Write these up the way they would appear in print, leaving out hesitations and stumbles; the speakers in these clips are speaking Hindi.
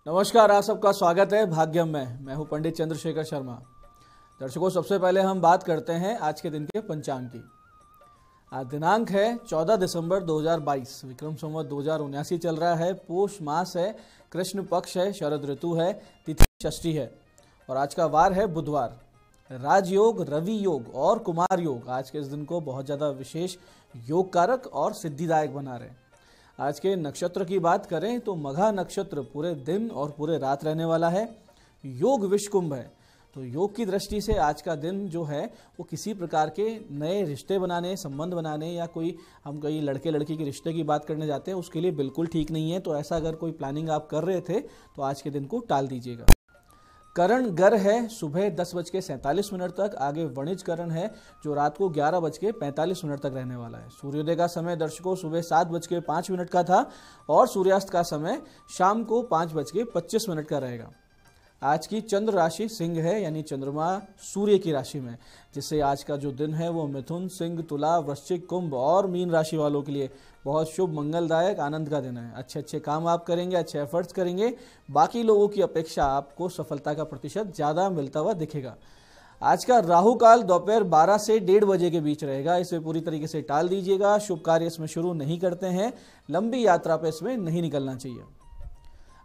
नमस्कार, आप सबका स्वागत है भाग्यम में। मैं हूं पंडित चंद्रशेखर शर्मा। दर्शकों, सबसे पहले हम बात करते हैं आज के दिन के पंचांग की। आज दिनांक है 14 दिसंबर 2022, विक्रम संवत 2079 चल रहा है। पोष मास है, कृष्ण पक्ष है, शरद ऋतु है, तिथि षष्ठी है और आज का वार है बुधवार। राजयोग, रवि योग और कुमार योग आज के इस दिन को बहुत ज़्यादा विशेष योग कारक और सिद्धिदायक बना रहे हैं। आज के नक्षत्र की बात करें तो मघा नक्षत्र पूरे दिन और पूरे रात रहने वाला है। योग विषकुंभ है, तो योग की दृष्टि से आज का दिन जो है वो किसी प्रकार के नए रिश्ते बनाने, संबंध बनाने या हम कई लड़के लड़की के रिश्ते की बात करने जाते हैं उसके लिए बिल्कुल ठीक नहीं है। तो ऐसा अगर कोई प्लानिंग आप कर रहे थे तो आज के दिन को टाल दीजिएगा। करण गर है सुबह 10:47 तक, आगे वणिज करण है जो रात को 11:45 तक रहने वाला है। सूर्योदय का समय दर्शकों सुबह 7:05 का था और सूर्यास्त का समय शाम को 5:25 का रहेगा। आज की चंद्र राशि सिंह है, यानी चंद्रमा सूर्य की राशि में, जिससे आज का जो दिन है वो मिथुन, सिंह, तुला, वृश्चिक, कुंभ और मीन राशि वालों के लिए बहुत शुभ, मंगलदायक, आनंद का दिन है। अच्छे अच्छे काम आप करेंगे, अच्छे एफर्ट्स करेंगे, बाकी लोगों की अपेक्षा आपको सफलता का प्रतिशत ज़्यादा मिलता हुआ दिखेगा। आज का राहु काल दोपहर 12 से 1:30 बजे के बीच रहेगा, इसे पूरी तरीके से टाल दीजिएगा। शुभ कार्य इसमें शुरू नहीं करते हैं, लंबी यात्रा पर इसमें नहीं निकलना चाहिए।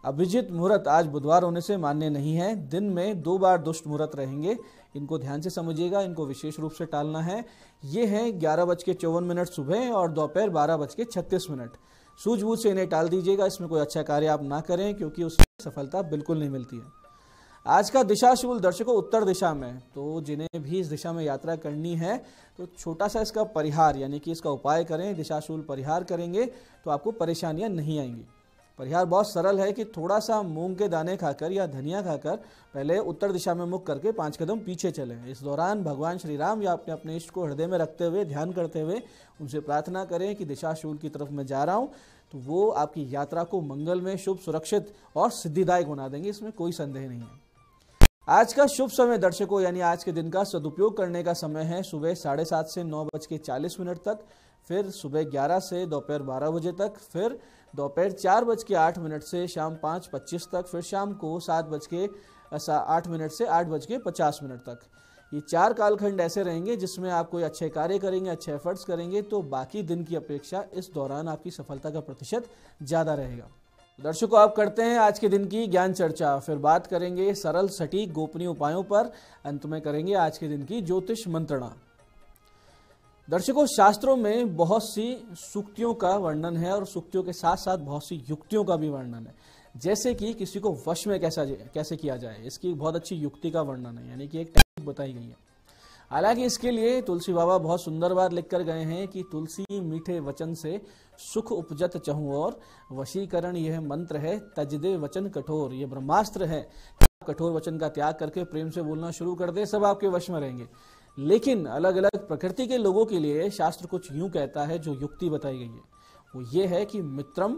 अभिजित मुहूर्त आज बुधवार होने से मान्य नहीं है। दिन में 2 बार दुष्ट मुहूर्त रहेंगे, इनको ध्यान से समझिएगा, इनको विशेष रूप से टालना है। ये हैं 11:54 सुबह और दोपहर 12:36। सूझबूझ से इन्हें टाल दीजिएगा, इसमें कोई अच्छा कार्य आप ना करें क्योंकि उसमें सफलता बिल्कुल नहीं मिलती है। आज का दिशाशूल दर्शकों उत्तर दिशा में, तो जिन्हें भी इस दिशा में यात्रा करनी है तो छोटा सा इसका परिहार यानी कि इसका उपाय करें। दिशाशूल परिहार करेंगे तो आपको परेशानियां नहीं आएंगी। परिहार बहुत सरल है कि थोड़ा सा मूंग के दाने खाकर या धनिया खाकर पहले उत्तर दिशा में मुख करके 5 कदम पीछे चलें। इस दौरान भगवान श्री राम या अपने इष्ट को हृदय में रखते हुए, ध्यान करते हुए उनसे प्रार्थना करें कि दिशाशूल की तरफ मैं जा रहा हूँ, तो वो आपकी यात्रा को मंगल में, शुभ, सुरक्षित और सिद्धिदायक बना देंगे, इसमें कोई संदेह नहीं है। आज का शुभ समय दर्शकों यानी आज के दिन का सदुपयोग करने का समय है सुबह 7:30 से 9:40 तक, फिर सुबह 11 से दोपहर 12 बजे तक, फिर दोपहर 4:08 से शाम 5:25 तक, फिर शाम को 7:08 से 8:50 तक। ये 4 कालखंड ऐसे रहेंगे जिसमें आप कोई अच्छे कार्य करेंगे, अच्छे एफर्ट्स करेंगे तो बाकी दिन की अपेक्षा इस दौरान आपकी सफलता का प्रतिशत ज़्यादा रहेगा। दर्शकों, आप करते हैं आज के दिन की ज्ञान चर्चा, फिर बात करेंगे सरल, सटीक, गोपनीय उपायों पर, अंत में करेंगे आज के दिन की ज्योतिष मंत्रणा। दर्शकों, शास्त्रों में बहुत सी सूक्तियों का वर्णन है और सूक्तियों के साथ साथ बहुत सी युक्तियों का भी वर्णन है, जैसे कि किसी को वश में कैसे किया जाए, इसकी बहुत अच्छी युक्ति का वर्णन है, यानी कि एक टेक्निक बताई गई है। हालांकि इसके लिए तुलसी बाबा बहुत सुंदर बात लिख कर गए हैं कि तुलसी मीठे वचन से सुख उपजत चहु और, वशीकरण यह मंत्र है, तजदे वचन कठोर, ये ब्रह्मास्त्र है। कठोर वचन का त्याग करके प्रेम से बोलना शुरू कर दे, सब आपके वश में रहेंगे। लेकिन अलग अलग प्रकृति के लोगों के लिए शास्त्र कुछ यूं कहता है, जो युक्ति बताई गई है वो ये है कि मित्रम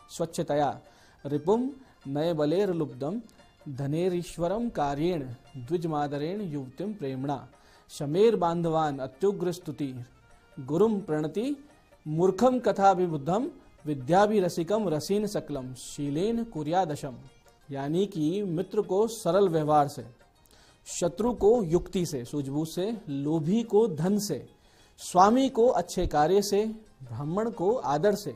स्वच्छतया, रिपुम नय बलेर लुब्धम, धनेरीश्वरम कार्येण, द्विजमादरेण युवतिम प्रेमणा, शमेर बांधवान अत्युग्र स्तुति, गुरुम प्रणति, मूर्खम कथाभिबुद्धम, विद्याभिरसिकम रसीन सकलम, शीलेन कुर्यादशम। यानी कि मित्र को सरल व्यवहार से, शत्रु को युक्ति से, सूझबूझ से, लोभी को धन से, स्वामी को अच्छे कार्य से, ब्राह्मण को आदर से,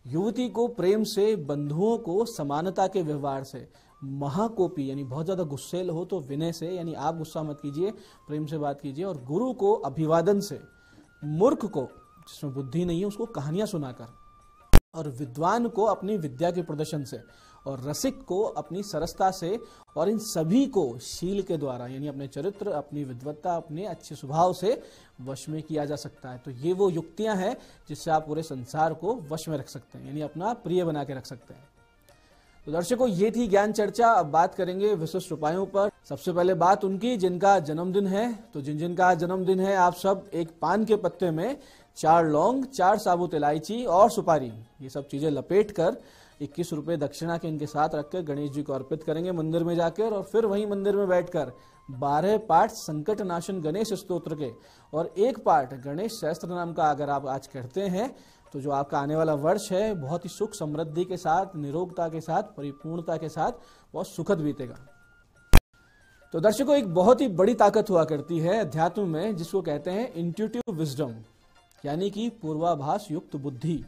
युवती को प्रेम से, बंधुओं को समानता के व्यवहार से, महाकोपी यानी बहुत ज्यादा गुस्सेल हो तो विनय से, यानी आप गुस्सा मत कीजिए, प्रेम से बात कीजिए, और गुरु को अभिवादन से, मूर्ख को जिसमें बुद्धि नहीं है उसको कहानियां सुनाकर, और विद्वान को अपनी विद्या के प्रदर्शन से, और रसिक को अपनी सरसता से, और इन सभी को शील के द्वारा यानी अपने चरित्र, अपनी विद्वत्ता, अपने अच्छे स्वभाव से वश में किया जा सकता है। तो ये वो युक्तियां हैं जिससे आप पूरे संसार को वश में रख सकते हैं, यानी अपना प्रिय बना के रख सकते हैं। तो दर्शकों, ये थी ज्ञान चर्चा। अब बात करेंगे विशिष्ट उपायों पर। सबसे पहले बात उनकी जिनका जन्मदिन है, तो जिनका जन्मदिन है आप सब एक पान के पत्ते में 4 लौंग, 4 साबुत इलायची और सुपारी, ये सब चीजें लपेट कर 21 रुपए दक्षिणा के इनके साथ रखकर गणेश जी को अर्पित करेंगे मंदिर में जाकर, और फिर वहीं मंदिर में बैठकर 12 पाठ संकट नाशन गणेश स्तोत्र के और 1 पाठ गणेश सहस्त्र नाम का अगर आप आज कहते हैं तो जो आपका आने वाला वर्ष है बहुत ही सुख समृद्धि के साथ, निरोगता के साथ, परिपूर्णता के साथ बहुत सुखद बीतेगा। तो दर्शकों, एक बहुत ही बड़ी ताकत हुआ करती है अध्यात्म में, जिसको कहते हैं इंट्यूटिव विजडम, यानी कि पूर्वाभास युक्त बुद्धि।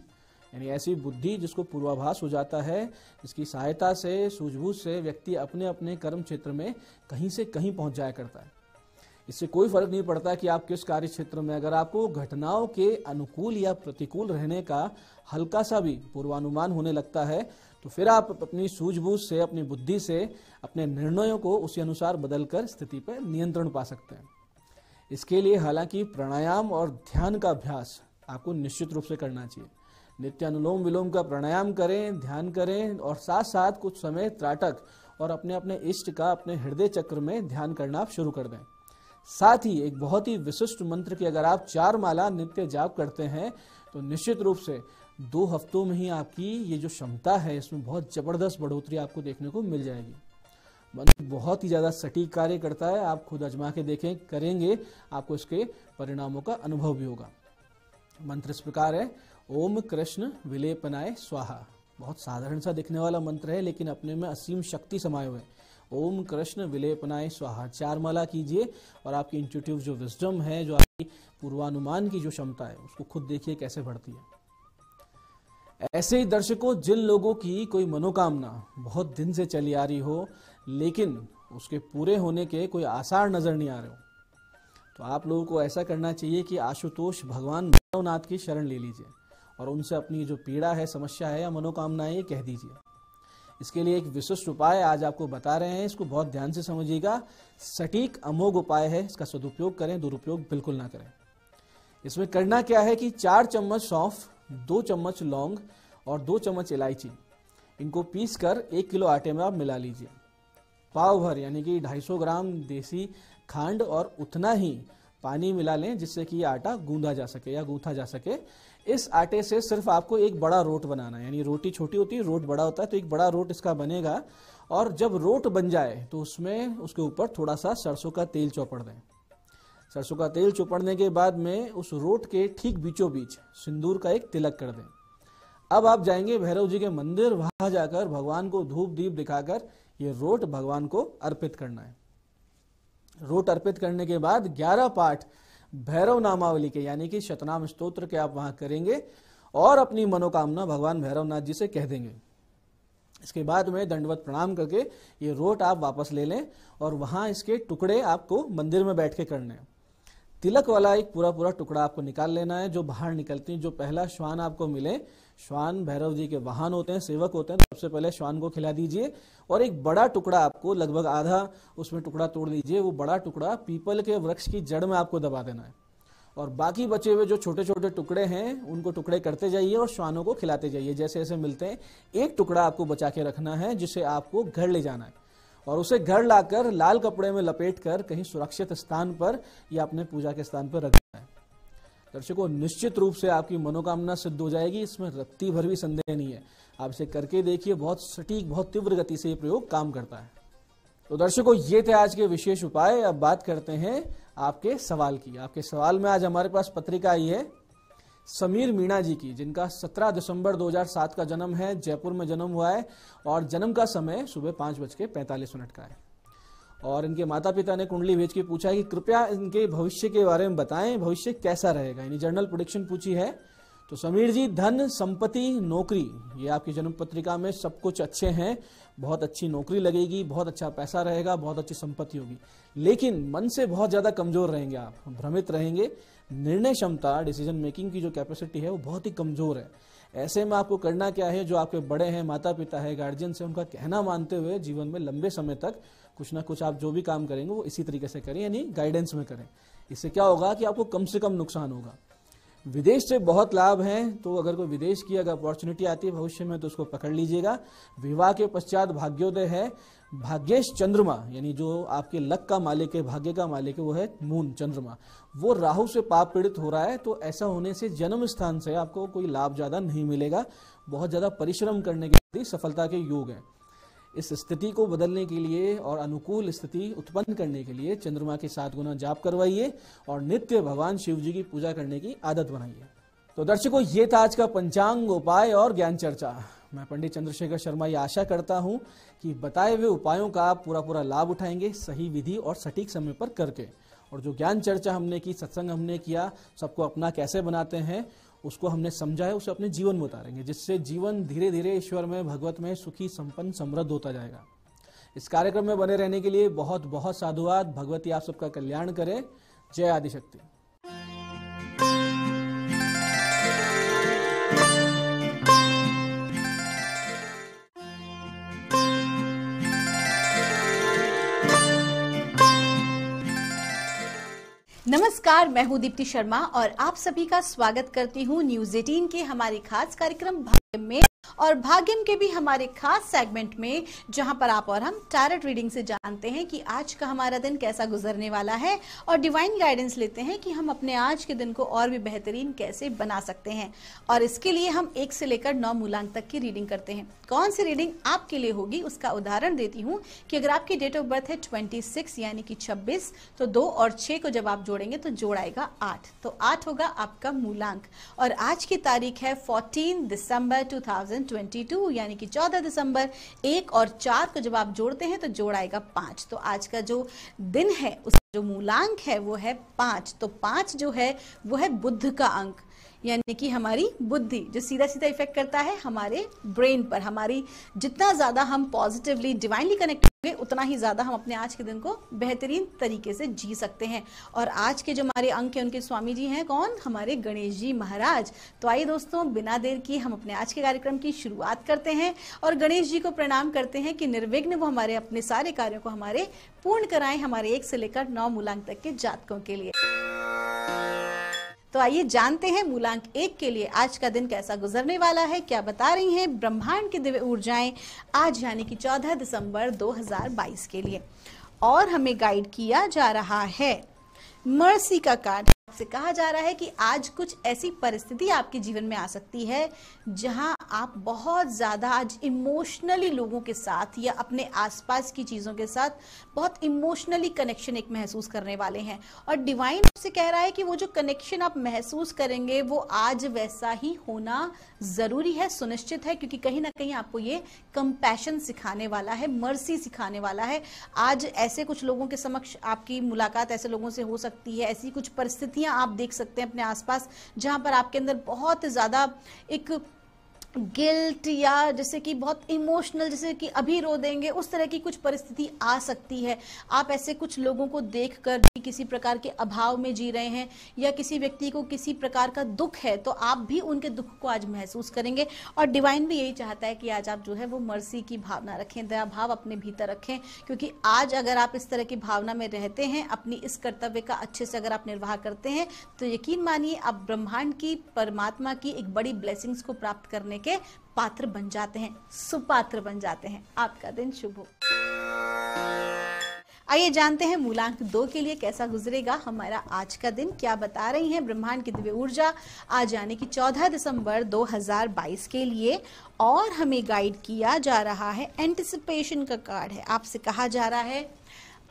यानी ऐसी बुद्धि जिसको पूर्वाभास हो जाता है, जिसकी सहायता से, सूझबूझ से व्यक्ति अपने अपने कर्म क्षेत्र में कहीं से कहीं पहुंच जाया करता है। इससे कोई फर्क नहीं पड़ता कि आप किस कार्य क्षेत्र में, अगर आपको घटनाओं के अनुकूल या प्रतिकूल रहने का हल्का सा भी पूर्वानुमान होने लगता है, तो फिर आप अपनी सूझबूझ से, अपनी बुद्धि से अपने निर्णयों को उसी अनुसार बदलकर स्थिति पर नियंत्रण पा सकते हैं। इसके लिए हालांकि प्राणायाम और ध्यान का अभ्यास आपको निश्चित रूप से करना चाहिए। नित्य अनुलोम विलोम का प्राणायाम करें, ध्यान करें और साथ साथ कुछ समय त्राटक और अपने अपने इष्ट का अपने हृदय चक्र में ध्यान करना आप शुरू कर दें। साथ ही एक बहुत ही विशिष्ट मंत्र की अगर आप 4 माला नित्य जाप करते हैं तो निश्चित रूप से 2 हफ्तों में ही आपकी ये जो क्षमता है इसमें बहुत जबरदस्त बढ़ोतरी आपको देखने को मिल जाएगी। मंत्र बहुत ही ज्यादा सटीक कार्य करता है, आप खुद आजमा के देखें, करेंगे, आपको इसके परिणामों का अनुभव भी होगा। मंत्र इस प्रकार है, ओम कृष्ण विलेपनाय स्वाहा। बहुत साधारण सा दिखने वाला मंत्र है लेकिन अपने में असीम शक्ति समाये हुए। ओम कृष्ण विलेपनाय स्वाहा 4 माला कीजिए और आपकी इंट्यूटिव जो विजडम है, जो आपकी पूर्वानुमान की जो क्षमता है, उसको खुद देखिए कैसे बढ़ती है। ऐसे ही दर्शकों, जिन लोगों की कोई मनोकामना बहुत दिन से चली आ रही हो लेकिन उसके पूरे होने के कोई आसार नजर नहीं आ रहे हो, तो आप लोगों को ऐसा करना चाहिए कि आशुतोष भगवान भैरवनाथ की शरण ले लीजिए और उनसे अपनी जो पीड़ा है, समस्या है या मनोकामना है, कह दीजिए। इसके लिए एक विशिष्ट उपाय आज आपको बता रहे हैं, इसको बहुत ध्यान से समझिएगा। सटीक अमोघ उपाय है, इसका सदुपयोग करें, दुरुपयोग बिल्कुल ना करें। इसमें करना क्या है कि 4 चम्मच सौंफ, 2 चम्मच लौंग और 2 चम्मच इलायची, इनको पीस कर 1 किलो आटे में आप मिला लीजिए। पाव भर यानी कि 250 ग्राम देसी खांड और उतना ही पानी मिला लें जिससे कि ये आटा गूंदा जा सके या गूंथा जा सके। इस आटे से सिर्फ आपको एक बड़ा रोट बनाना है, यानी रोटी छोटी होती है, रोट बड़ा होता है, तो एक बड़ा रोट इसका बनेगा। और जब रोट बन जाए तो उसमें उसके ऊपर थोड़ा सा सरसों का तेल चौपड़ दें। सरसों का तेल चौपड़ने के बाद में उस रोट के ठीक बीचों बीच सिंदूर का एक तिलक कर दें। अब आप जाएंगे भैरव जी के मंदिर, वहां जाकर भगवान को धूप दीप दिखाकर ये रोट भगवान को अर्पित करना है। रोट अर्पित करने के बाद 11 पाठ भैरव नामावली के यानी कि शतनाम स्तोत्र के आप वहां करेंगे और अपनी मनोकामना भगवान भैरवनाथ जी से कह देंगे। इसके बाद में दंडवत प्रणाम करके ये रोट आप वापस ले लें और वहां इसके टुकड़े आपको मंदिर में बैठ के करने हैं। तिलक वाला एक पूरा पूरा टुकड़ा आपको निकाल लेना है। जो बाहर निकलती है, जो पहला श्वान आपको मिले, श्वान भैरव जी के वाहन होते हैं, सेवक होते हैं, तो सबसे पहले श्वान को खिला दीजिए। और एक बड़ा टुकड़ा आपको लगभग आधा उसमें टुकड़ा तोड़ लीजिए, वो बड़ा टुकड़ा पीपल के वृक्ष की जड़ में आपको दबा देना है। और बाकी बचे हुए जो छोटे छोटे टुकड़े हैं उनको टुकड़े करते जाइए और श्वानों को खिलाते जाइए जैसे जैसे मिलते हैं। एक टुकड़ा आपको बचा के रखना है जिसे आपको घर ले जाना है और उसे घर लाकर लाल कपड़े में लपेट कर कहीं सुरक्षित स्थान पर या अपने पूजा के स्थान पर रखना है। दर्शकों, निश्चित रूप से आपकी मनोकामना सिद्ध हो जाएगी, इसमें रत्ती भर भी संदेह नहीं है। आप इसे करके देखिए, बहुत सटीक, बहुत तीव्र गति से ये प्रयोग काम करता है। तो दर्शकों, ये थे आज के विशेष उपाय। अब बात करते हैं आपके सवाल की। आपके सवाल में आज हमारे पास पत्रिका आई है समीर मीणा जी की, जिनका 17 दिसंबर 2007 का जन्म है, जयपुर में जन्म हुआ है और जन्म का समय सुबह 5:45 का है। और इनके माता पिता ने कुंडली भेज के पूछा है कि कृपया इनके भविष्य के बारे में बताएं, भविष्य कैसा रहेगा, यानी जनरल प्रेडिक्शन पूछी है। तो समीर जी, धन, संपत्ति, नौकरी, ये आपकी जन्म पत्रिका में सब कुछ अच्छे हैं। बहुत अच्छी नौकरी लगेगी, बहुत अच्छा पैसा रहेगा, बहुत अच्छी संपत्ति होगी, लेकिन मन से बहुत ज्यादा कमजोर रहेंगे, आप भ्रमित रहेंगे। निर्णय क्षमता, डिसीजन मेकिंग की जो कैपेसिटी है वो बहुत ही कमजोर है। ऐसे में आपको करना क्या है, जो आपके बड़े हैं, माता पिता है, गार्जियन से, उनका कहना मानते हुए जीवन में लंबे समय तक कुछ ना कुछ आप जो भी काम करेंगे वो इसी तरीके से करें, यानी गाइडेंस में करें। इससे क्या होगा कि आपको कम से कम नुकसान होगा। विदेश से बहुत लाभ है, तो अगर कोई विदेश की अगर अपॉर्चुनिटी आती है भविष्य में तो उसको पकड़ लीजिएगा। विवाह के पश्चात भाग्योदय है। भाग्येश चंद्रमा, यानी जो आपके लक का मालिक है, भाग्य का मालिक है, वो है मून, चंद्रमा, वो राहु से पाप पीड़ित हो रहा है। तो ऐसा होने से जन्म स्थान से आपको कोई लाभ ज्यादा नहीं मिलेगा। बहुत ज्यादा परिश्रम करने के सफलता के योग है। इस स्थिति को बदलने के लिए और अनुकूल स्थिति उत्पन्न करने के लिए चंद्रमा के 7 गुना जाप करवाइए और नित्य भगवान शिव जी की पूजा करने की आदत बनाइए। तो दर्शकों, ये था आज का पंचांग, उपाय और ज्ञान चर्चा। मैं पंडित चंद्रशेखर शर्मा ये आशा करता हूं कि बताए हुए उपायों का आप पूरा लाभ उठाएंगे, सही विधि और सटीक समय पर करके। और जो ज्ञान चर्चा हमने की, सत्संग हमने किया, सबको अपना कैसे बनाते हैं उसको हमने समझा है, उसे अपने जीवन में उतारेंगे, जिससे जीवन धीरे धीरे ईश्वर में, भगवत में सुखी, संपन्न, समृद्ध होता जाएगा। इस कार्यक्रम में बने रहने के लिए बहुत बहुत साधुवाद। भगवती आप सबका कल्याण करे। जय आदिशक्ति। नमस्कार, मैं हूं दीप्ति शर्मा और आप सभी का स्वागत करती हूं न्यूज 18 के हमारे खास कार्यक्रम भाग्यम में, और भाग्यम के भी हमारे खास सेगमेंट में, जहां पर आप और हम टैरोट रीडिंग से जानते हैं कि आज का हमारा दिन कैसा गुजरने वाला है और डिवाइन गाइडेंस लेते हैं कि हम अपने आज के दिन को और भी बेहतरीन कैसे बना सकते हैं। और इसके लिए हम 1 से लेकर 9 मूलांक तक की रीडिंग करते हैं। कौन सी रीडिंग आपके लिए होगी उसका उदाहरण देती हूँ कि अगर आपकी डेट ऑफ बर्थ है 26 यानी कि 26, तो 2 और 6 को जब आप जोड़ेंगे तो जोड़ आएगा 8, तो 8 होगा आपका मूलांक। और आज की तारीख है 14 दिसंबर 2022 यानी कि 14 दिसंबर। 1 और 4 को जब आप जोड़ते हैं तो जोड़ आएगा 5, तो आज का जो दिन है उसका जो मूलांक है वो है 5। तो 5 जो है वो है बुध का अंक, यानी कि हमारी बुद्धि, जो सीधा सीधा इफेक्ट करता है हमारे ब्रेन पर। हमारी जितना ज्यादा हम पॉजिटिवली डिवाइनली कनेक्ट होंगे उतना ही ज्यादा हम अपने आज के दिन को बेहतरीन तरीके से जी सकते हैं। और आज के जो हमारे अंक है उनके स्वामी जी हैं कौन? हमारे गणेश जी महाराज। तो आइए दोस्तों, बिना देर किए हम अपने आज के कार्यक्रम की शुरुआत करते हैं और गणेश जी को प्रणाम करते हैं कि निर्विघ्न वो हमारे अपने सारे कार्यों को हमारे पूर्ण कराएं, हमारे 1 से लेकर 9 मूलांक तक के जातकों के लिए। तो आइए जानते हैं मूलांक 1 के लिए आज का दिन कैसा गुजरने वाला है, क्या बता रही हैं ब्रह्मांड की दिव्य ऊर्जाएं आज यानी कि 14 दिसंबर 2022 के लिए। और हमें गाइड किया जा रहा है मर्सी का कार्ड से। कहा जा रहा है कि आज कुछ ऐसी परिस्थिति आपके जीवन में आ सकती है जहां आप बहुत ज्यादा आज इमोशनली लोगों के साथ या अपने आसपास की चीजों के साथ बहुत इमोशनली कनेक्शन एक महसूस करने वाले हैं। और डिवाइन आपसे कह रहा है कि वो जो कनेक्शन आप महसूस करेंगे वो आज वैसा ही होना जरूरी है, सुनिश्चित है, क्योंकि कहीं ना कहीं आपको ये कंपैशन सिखाने वाला है, मर्सी सिखाने वाला है। आज ऐसे कुछ लोगों के समक्ष आपकी मुलाकात ऐसे लोगों से हो सकती है, ऐसी कुछ परिस्थितियां आप देख सकते हैं अपने आसपास जहां पर आपके अंदर बहुत ज्यादा एक गिल्ट या जैसे कि बहुत इमोशनल, जैसे कि अभी रो देंगे, उस तरह की कुछ परिस्थिति आ सकती है। आप ऐसे कुछ लोगों को देखकर भी किसी प्रकार के अभाव में जी रहे हैं या किसी व्यक्ति को किसी प्रकार का दुख है तो आप भी उनके दुख को आज महसूस करेंगे। और डिवाइन भी यही चाहता है कि आज आप जो है वो मर्सी की भावना रखें, दया भाव अपने भीतर रखें, क्योंकि आज अगर आप इस तरह की भावना में रहते हैं, अपनी इस कर्तव्य का अच्छे से अगर आप निर्वाह करते हैं तो यकीन मानिए आप ब्रह्मांड की, परमात्मा की एक बड़ी ब्लेसिंग्स को प्राप्त करने के पात्र बन जाते हैं, सुपात्र बन जाते हैं। आपका दिन शुभ हो। आइए जानते हैं मूलांक 2 के लिए कैसा गुजरेगा हमारा आज का दिन, क्या बता रही हैं ब्रह्मांड की दिव्य ऊर्जा आज यानी कि 14 दिसंबर 2022 के लिए। और हमें गाइड किया जा रहा है एंटिसिपेशन का कार्ड है। आपसे कहा जा रहा है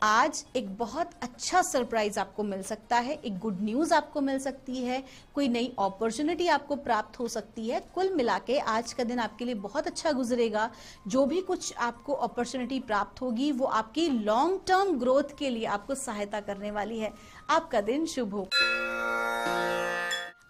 आज एक बहुत अच्छा सरप्राइज आपको मिल सकता है, एक गुड न्यूज आपको मिल सकती है, कोई नई अपॉर्चुनिटी आपको प्राप्त हो सकती है। कुल मिलाके आज का दिन आपके लिए बहुत अच्छा गुजरेगा। जो भी कुछ आपको अपॉर्चुनिटी प्राप्त होगी वो आपकी लॉन्ग टर्म ग्रोथ के लिए आपको सहायता करने वाली है। आपका दिन शुभ हो।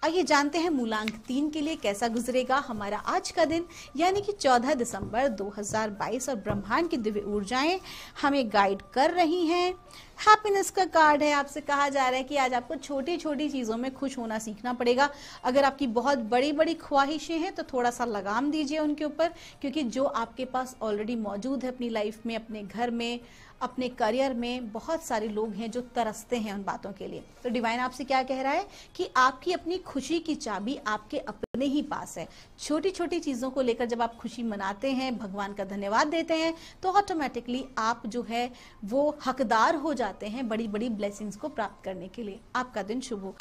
आइए जानते हैं मूलांक 3 के लिए कैसा गुजरेगा हमारा आज का दिन यानी कि 14 दिसंबर 2022। और ब्रह्मांड की दिव्य ऊर्जाएं हमें गाइड कर रही हैं। हैप्पीनेस का कार्ड है। आपसे कहा जा रहा है कि आज आपको छोटी छोटी चीजों में खुश होना सीखना पड़ेगा। अगर आपकी बहुत बड़ी बड़ी ख्वाहिशें हैं तो थोड़ा सा लगाम दीजिए उनके ऊपर, क्योंकि जो आपके पास ऑलरेडी मौजूद है अपनी लाइफ में, अपने घर में, अपने करियर में, बहुत सारे लोग हैं जो तरसते हैं उन बातों के लिए। तो डिवाइन आपसे क्या कह रहा है कि आपकी अपनी खुशी की चाबी आपके अपने ही पास है। छोटी छोटी चीजों को लेकर जब आप खुशी मनाते हैं, भगवान का धन्यवाद देते हैं, तो ऑटोमेटिकली आप जो है वो हकदार हो जाते हैं बड़ी बड़ी ब्लेसिंग्स को प्राप्त करने के लिए। आपका दिन शुभ हो।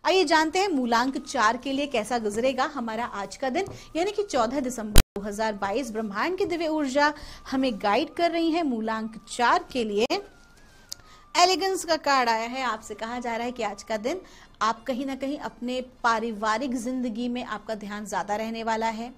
आइए जानते हैं मूलांक 4 के लिए कैसा गुजरेगा हमारा आज का दिन यानी कि 14 दिसंबर 2022। ब्रह्मांड की दिव्य ऊर्जा हमें गाइड कर रही है मूलांक 4 के लिए। एलिगेंस का कार्ड आया है। आपसे कहा जा रहा है कि आज का दिन आप कहीं ना कहीं अपने पारिवारिक जिंदगी में आपका ध्यान ज्यादा रहने वाला है।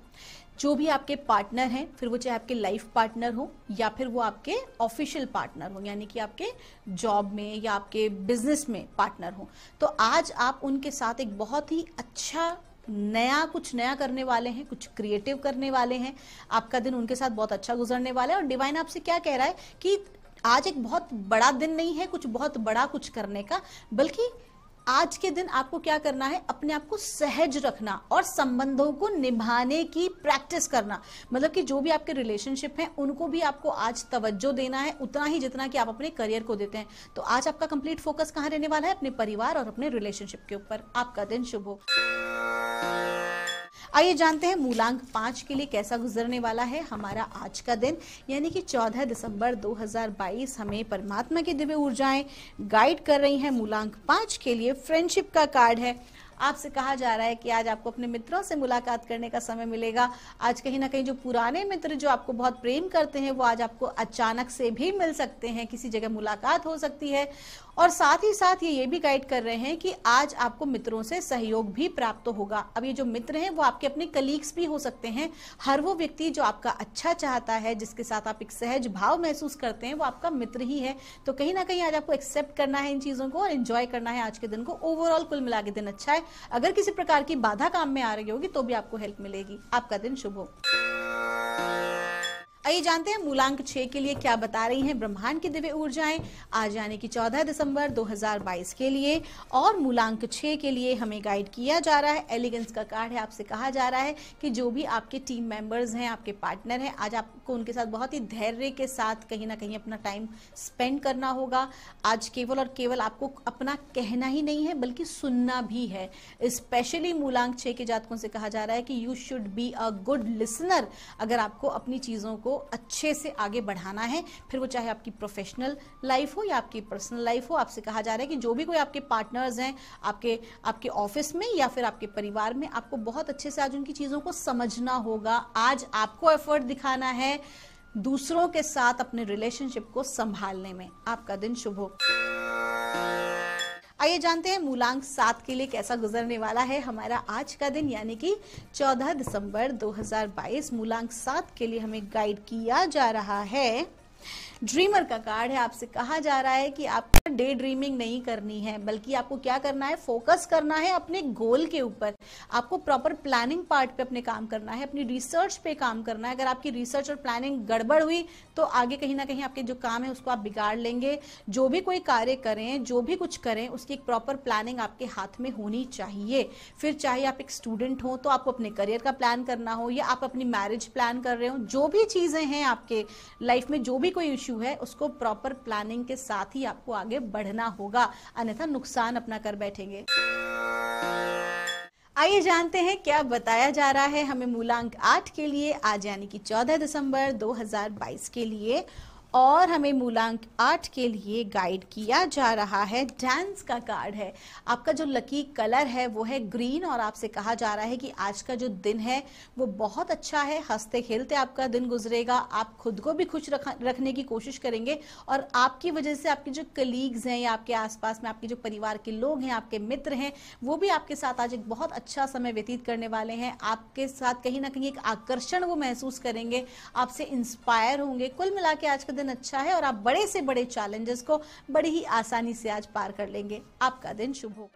जो भी आपके पार्टनर हैं, फिर वो चाहे आपके लाइफ पार्टनर हो या फिर वो आपके ऑफिशियल पार्टनर हो, यानी कि आपके जॉब में या आपके बिजनेस में पार्टनर हो, तो आज आप उनके साथ एक बहुत ही अच्छा कुछ नया करने वाले हैं, कुछ क्रिएटिव करने वाले हैं। आपका दिन उनके साथ बहुत अच्छा गुजरने वाला है। और डिवाइन आपसे क्या कह रहा है कि आज एक बहुत बड़ा दिन नहीं है कुछ बहुत बड़ा कुछ करने का, बल्कि आज के दिन आपको क्या करना है, अपने आप को सहज रखना और संबंधों को निभाने की प्रैक्टिस करना। मतलब कि जो भी आपके रिलेशनशिप हैं उनको भी आपको आज तवज्जो देना है, उतना ही जितना कि आप अपने करियर को देते हैं। तो आज आपका कंप्लीट फोकस कहाँ रहने वाला है, अपने परिवार और अपने रिलेशनशिप के ऊपर। आपका दिन शुभ हो। आइए जानते हैं मूलांक 5 के लिए कैसा गुजरने वाला है हमारा आज का दिन, यानी कि 14 दिसंबर 2022। हमें परमात्मा की दिव्य ऊर्जाएं गाइड कर रही हैं। मूलांक 5 के लिए फ्रेंडशिप का कार्ड है। आपसे कहा जा रहा है कि आज आपको अपने मित्रों से मुलाकात करने का समय मिलेगा। आज कहीं ना कहीं जो पुराने मित्र जो आपको बहुत प्रेम करते हैं वो आज आपको अचानक से भी मिल सकते हैं, किसी जगह मुलाकात हो सकती है। और साथ ही साथ ये भी गाइड कर रहे हैं कि आज आपको मित्रों से सहयोग भी प्राप्त होगा। अब ये जो मित्र हैं वो आपके अपने कलीग्स भी हो सकते हैं। हर वो व्यक्ति जो आपका अच्छा चाहता है, जिसके साथ आप एक सहज भाव महसूस करते हैं, वो आपका मित्र ही है। तो कहीं ना कहीं आज आपको एक्सेप्ट करना है इन चीजों को और एंजॉय करना है आज के दिन को। ओवरऑल कुल मिला के दिन अच्छा है। अगर किसी प्रकार की बाधा काम में आ रही होगी तो भी आपको हेल्प मिलेगी। आपका दिन शुभ हो। आइए जानते हैं मूलांक 6 के लिए क्या बता रही हैं ब्रह्मांड की दिव्य ऊर्जाएं आज यानी कि 14 दिसंबर 2022 के लिए। और मूलांक 6 के लिए हमें गाइड किया जा रहा है, एलिगेंस का कार्ड है। आपसे कहा जा रहा है कि जो भी आपके टीम मेंबर्स हैं, आपके पार्टनर हैं, आज आपको उनके साथ बहुत ही धैर्य के साथ कहीं ना कहीं अपना टाइम स्पेंड करना होगा। आज केवल और केवल आपको अपना कहना ही नहीं है बल्कि सुनना भी है। स्पेशली मूलांक 6 के जातकों से कहा जा रहा है कि you should be a good listener. अगर आपको अपनी चीजों को अच्छे से आगे बढ़ाना है, फिर वो चाहे आपकी प्रोफेशनल लाइफ हो या आपकी पर्सनल लाइफ हो। आपसे कहा जा रहा है कि जो भी कोई आपके पार्टनर्स हैं आपके ऑफिस में या फिर आपके परिवार में, आपको बहुत अच्छे से आज उनकी चीजों को समझना होगा। आज आपको एफर्ट दिखाना है दूसरों के साथ अपने रिलेशनशिप को संभालने में। आपका दिन शुभ हो। आइए जानते हैं मूलांक 7 के लिए कैसा गुजरने वाला है हमारा आज का दिन, यानी कि 14 दिसंबर 2022। मूलांक 7 के लिए हमें गाइड किया जा रहा है, ड्रीमर का कार्ड है। आपसे कहा जा रहा है कि आपको डे ड्रीमिंग नहीं करनी है, बल्कि आपको क्या करना है, फोकस करना है अपने गोल के ऊपर। आपको प्रॉपर प्लानिंग पार्ट पे अपने काम करना है, अपनी रिसर्च पे काम करना है। अगर आपकी रिसर्च और प्लानिंग गड़बड़ हुई तो आगे कहीं ना कहीं आपके जो काम है उसको आप बिगाड़ लेंगे। जो भी कोई कार्य करें, जो भी कुछ करें, उसकी एक प्रॉपर प्लानिंग आपके हाथ में होनी चाहिए। फिर चाहे आप एक स्टूडेंट हो तो आपको अपने करियर का प्लान करना हो या आप अपनी मैरिज प्लान कर रहे हो, जो भी चीजें हैं आपके लाइफ में, जो भी कोई इश्यू है, उसको प्रॉपर प्लानिंग के साथ ही आपको आगे बढ़ना होगा, अन्यथा नुकसान अपना कर बैठेंगे। आइए जानते हैं क्या बताया जा रहा है हमें मूलांक 8 के लिए आज यानी कि 14 दिसंबर 2022 के लिए। और हमें मूलांक 8 के लिए गाइड किया जा रहा है, डांस का कार्ड है। आपका जो लकी कलर है वो है ग्रीन और आपसे कहा जा रहा है कि आज का जो दिन है वो बहुत अच्छा है। हंसते खेलते आपका दिन गुजरेगा। आप खुद को भी खुश रखने की कोशिश करेंगे और आपकी वजह से आपके जो कलीग्स हैं या आपके आसपास में आपके जो परिवार के लोग हैं, आपके मित्र हैं, वो भी आपके साथ आज एक बहुत अच्छा समय व्यतीत करने वाले हैं। आपके साथ कहीं ना कहीं एक आकर्षण वो महसूस करेंगे, आपसे इंस्पायर होंगे। कुल मिला के आज का दिन अच्छा है और आप बड़े से बड़े चैलेंजेस को बड़ी ही आसानी से आज पार कर लेंगे। आपका दिन शुभ हो।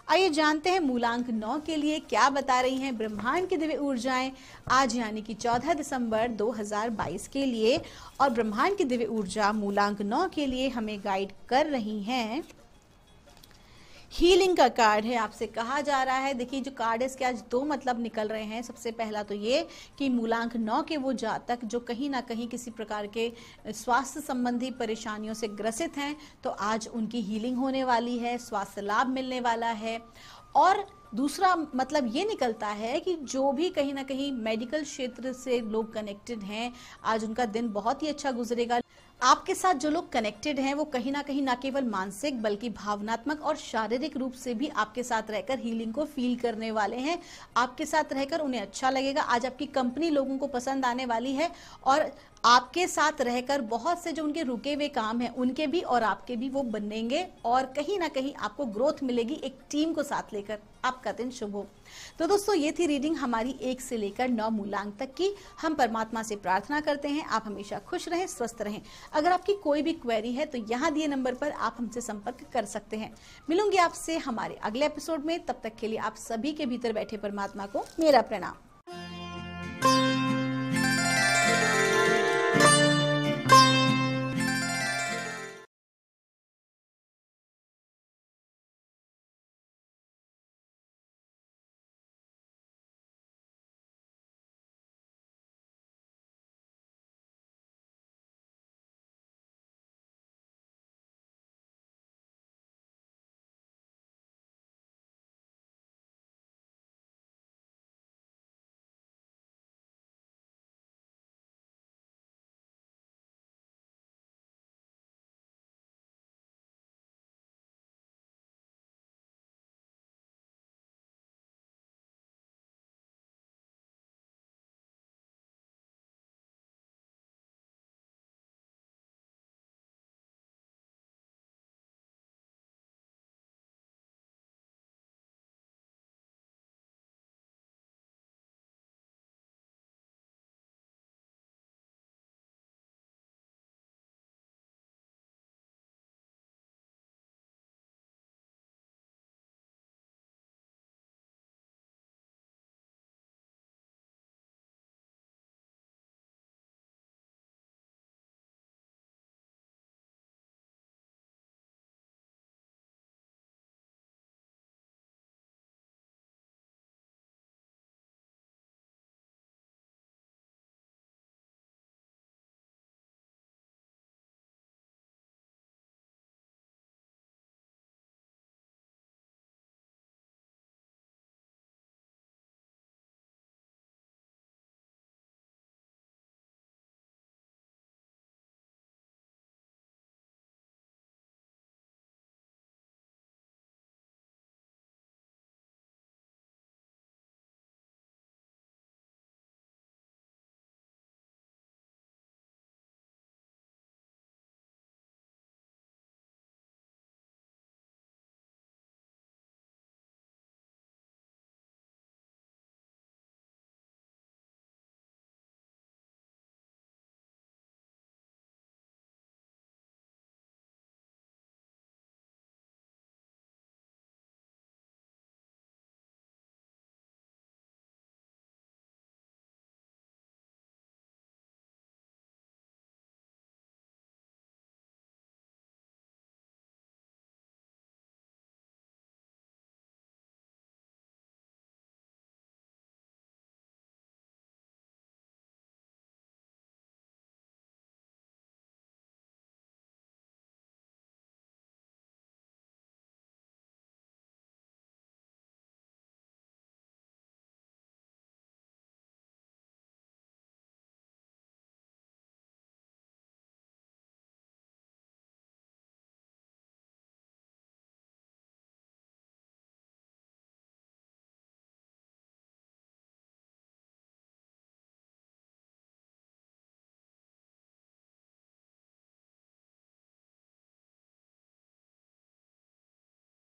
आइए जानते हैं मूलांक 9 के लिए क्या बता रही हैं ब्रह्मांड की दिव्य ऊर्जाएं आज यानी कि 14 दिसंबर 2022 के लिए। और ब्रह्मांड की दिव्य ऊर्जा मूलांक 9 के लिए हमें गाइड कर रही हैं, हीलिंग का कार्ड है। आपसे कहा जा रहा है, देखिए जो कार्ड है इसके आज दो मतलब निकल रहे हैं। सबसे पहला तो ये कि मूलांक 9 के वो जातक जो कहीं ना कहीं किसी प्रकार के स्वास्थ्य संबंधी परेशानियों से ग्रसित हैं, तो आज उनकी हीलिंग होने वाली है, स्वास्थ्य लाभ मिलने वाला है। और दूसरा मतलब ये निकलता है कि जो भी कहीं ना कहीं मेडिकल क्षेत्र से लोग कनेक्टेड हैं, आज उनका दिन बहुत ही अच्छा गुजरेगा। आपके साथ जो लोग कनेक्टेड हैं वो कहीं ना केवल मानसिक बल्कि भावनात्मक और शारीरिक रूप से भी आपके साथ रहकर हीलिंग को फील करने वाले हैं। आपके साथ रहकर उन्हें अच्छा लगेगा। आज आपकी कंपनी लोगों को पसंद आने वाली है और आपके साथ रहकर बहुत से जो उनके रुके हुए काम हैं उनके भी और आपके भी वो बनेंगे और कहीं ना कहीं आपको ग्रोथ मिलेगी एक टीम को साथ लेकर। आपका दिन शुभ हो। तो दोस्तों ये थी रीडिंग हमारी 1 से लेकर 9 मूलांक तक की। हम परमात्मा से प्रार्थना करते हैं आप हमेशा खुश रहें, स्वस्थ रहें। अगर आपकी कोई भी क्वेरी है तो यहाँ दिए नंबर पर आप हमसे संपर्क कर सकते हैं। मिलूंगी आपसे हमारे अगले एपिसोड में, तब तक के लिए आप सभी के भीतर बैठे परमात्मा को मेरा प्रणाम।